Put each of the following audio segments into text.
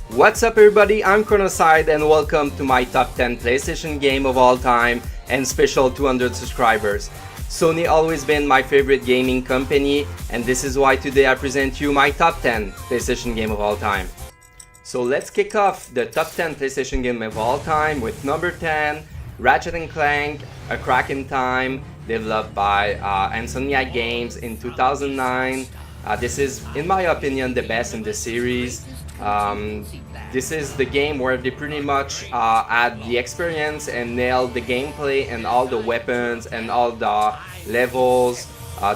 What's up everybody, I'm Chronoside and welcome to my top 10 PlayStation game of all time and special 200 subscribers. Sony always been my favorite gaming company and this is why today I present you my top 10 PlayStation game of all time. So let's kick off the top 10 PlayStation game of all time with number 10, Ratchet and Clank, A Crack in Time, developed by Insomniac Games in 2009. This is, in my opinion, the best in the series. This is the game where they pretty much add the experience and nail the gameplay and all the weapons and all the levels.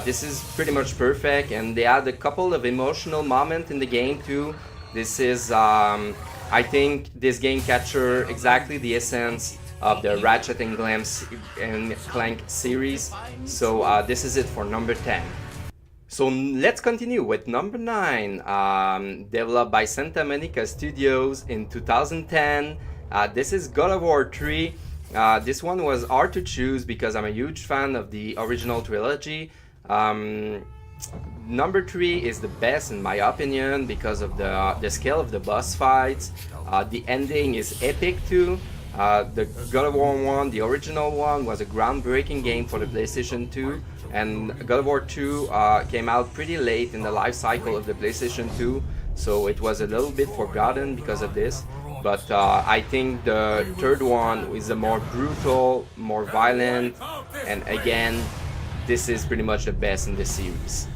This is pretty much perfect, and they add a couple of emotional moments in the game too. This is, I think this game captures exactly the essence of the Ratchet and Clank series. So this is it for number 10. So let's continue with number 9, developed by Santa Monica Studios in 2010. This is God of War 3. This one was hard to choose because I'm a huge fan of the original trilogy. Number 3 is the best in my opinion because of the scale of the boss fights. The ending is epic too. The God of War 1, the original one, was a groundbreaking game for the PlayStation 2, and God of War 2 came out pretty late in the life cycle of the PlayStation 2, so it was a little bit forgotten because of this. But I think the third one is a more brutal, more violent, and again, this is pretty much the best in the series.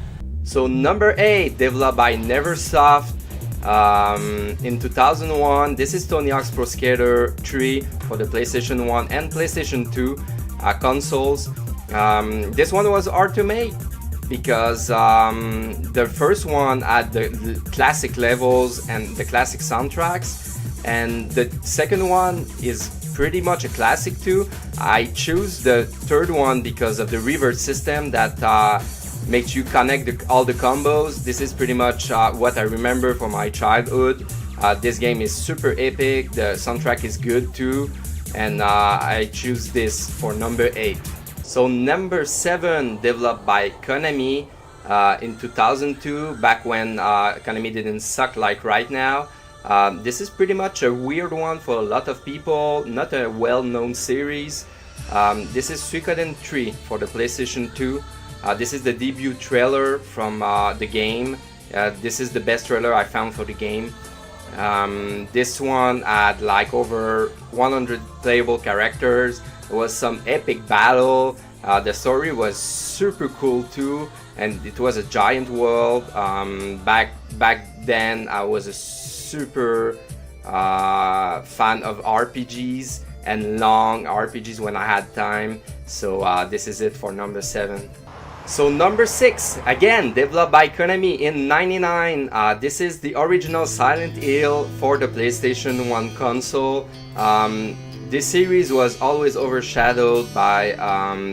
So number 8, developed by Neversoft. In 2001, this is Tony Hawk's Pro Skater 3 for the PlayStation 1 and PlayStation 2 consoles. This one was hard to make because the first one had the classic levels and the classic soundtracks, and the second one is pretty much a classic too. I choose the third one because of the reverse system that makes you connect all the combos. This is pretty much what I remember from my childhood. This game is super epic, the soundtrack is good too, and I choose this for number 8. So number 7, developed by Konami in 2002, back when Konami didn't suck like right now. This is pretty much a weird one for a lot of people, not a well-known series. This is Suikoden 3 for the PlayStation 2. This is the debut trailer from the game. This is the best trailer I found for the game. This one had like over 100 playable characters. There was some epic battle. The story was super cool too, and it was a giant world. Back then, I was a super fan of RPGs and long RPGs when I had time. So this is it for number 7. So number 6, again developed by Konami in '99. This is the original Silent Hill for the PlayStation 1 console. This series was always overshadowed by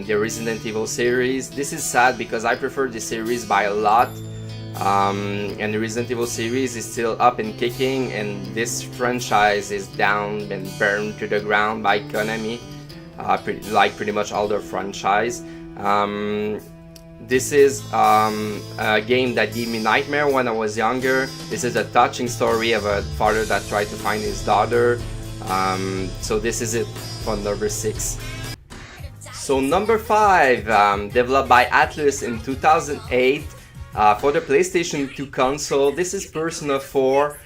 the Resident Evil series. This is sad because I prefer this series by a lot. And the Resident Evil series is still up and kicking, and this franchise is down and burned to the ground by Konami, like pretty much all their franchise. This is a game that gave me nightmare when I was younger. This is a touching story of a father that tried to find his daughter. So this is it for number 6. So number 5, developed by Atlus in 2008 for the PlayStation 2 console. This is Persona 4.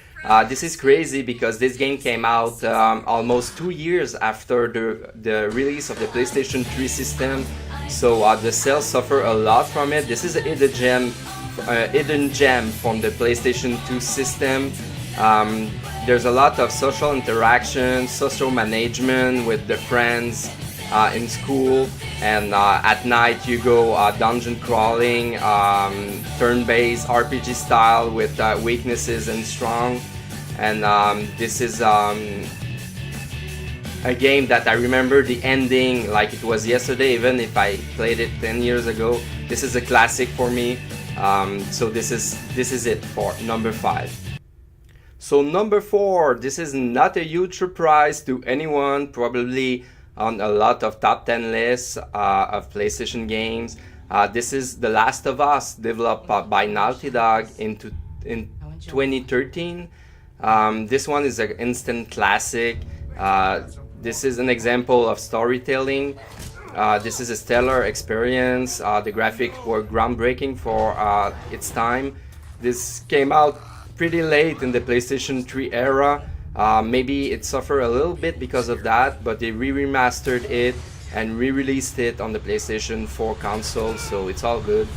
This is crazy because this game came out almost 2 years after the release of the PlayStation 3 system. So the sales suffer a lot from it. This is a hidden gem from the PlayStation 2 system. There's a lot of social interaction, social management with the friends in school, and at night you go dungeon crawling, turn-based RPG style with weaknesses and strong. And this is a game that I remember the ending like it was yesterday, even if I played it 10 years ago. This is a classic for me. So this is it for number 5. So number 4, this is not a huge surprise to anyone, probably on a lot of top 10 lists of PlayStation games. This is The Last of Us, developed by Naughty Dog in 2013. This one is an instant classic. This is an example of storytelling. This is a stellar experience. The graphics were groundbreaking for its time. This came out pretty late in the PlayStation 3 era. Maybe it suffered a little bit because of that, but they remastered it and re-released it on the PlayStation 4 console, so it's all good.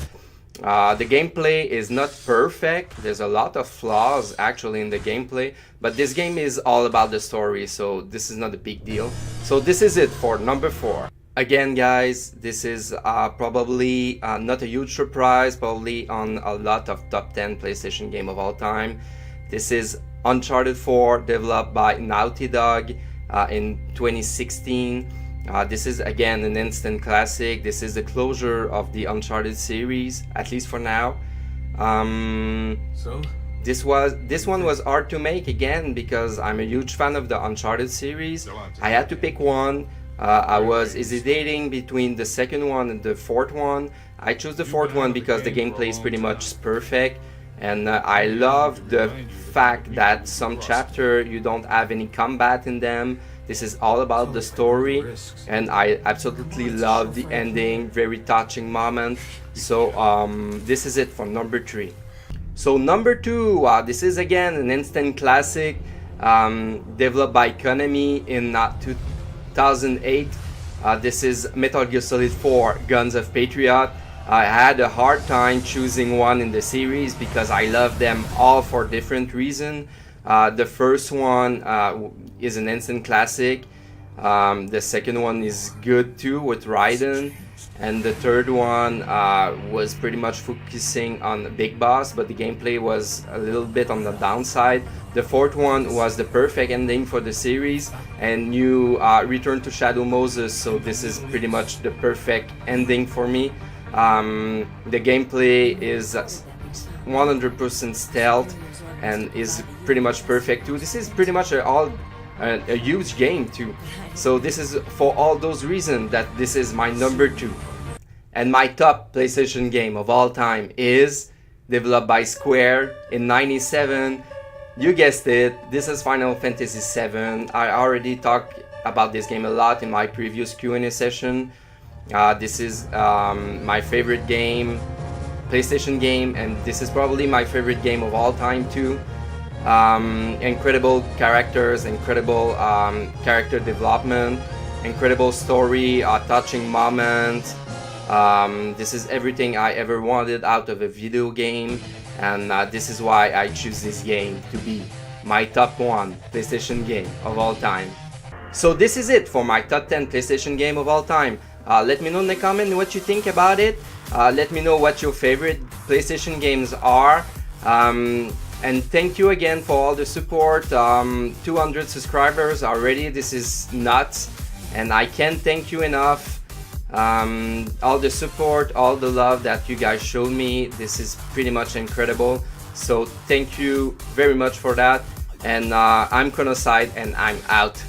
The gameplay is not perfect. There's a lot of flaws actually in the gameplay, but this game is all about the story, so this is not a big deal. So this is it for number 4. Again, guys, this is probably not a huge surprise, probably on a lot of top 10 PlayStation game of all time. This is Uncharted 4, developed by Naughty Dog in 2016. This is again an instant classic. This is the closure of the Uncharted series, at least for now. This one was hard to make again because I'm a huge fan of the Uncharted series. I had to pick one. I was hesitating between the second one and the fourth one. I chose the fourth one because the gameplay is pretty much perfect. And I love the fact that some chapter you don't have any combat in them. This is all about the story, and I absolutely love the ending, very touching moment. So this is it for number 3. So number 2, this is again an instant classic, developed by Konami in 2008. This is Metal Gear Solid 4, Guns of Patriot. I had a hard time choosing one in the series because I love them all for different reasons. The first one is an instant classic. The second one is good too with Raiden. And the third one was pretty much focusing on the Big Boss, but the gameplay was a little bit on the downside. The fourth one was the perfect ending for the series, and you return to Shadow Moses, so this is pretty much the perfect ending for me. The gameplay is 100% stealth and is pretty much perfect too. This is pretty much a huge game too. So this is for all those reasons that this is my number 2. And my top PlayStation game of all time is developed by Square in '97. You guessed it, this is Final Fantasy VII. I already talked about this game a lot in my previous Q&A session. This is my favorite game, PlayStation game, and this is probably my favorite game of all time too. Incredible characters, incredible character development, incredible story, touching moments. This is everything I ever wanted out of a video game, and this is why I choose this game to be my top 1 PlayStation game of all time. So this is it for my top 10 PlayStation game of all time. Let me know in the comment what you think about it. Let me know what your favorite PlayStation games are. And thank you again for all the support. 200 subscribers already. This is nuts, and I can't thank you enough. All the support, all the love that you guys showed me, this is pretty much incredible. So thank you very much for that. And I'm Konoside, and I'm out.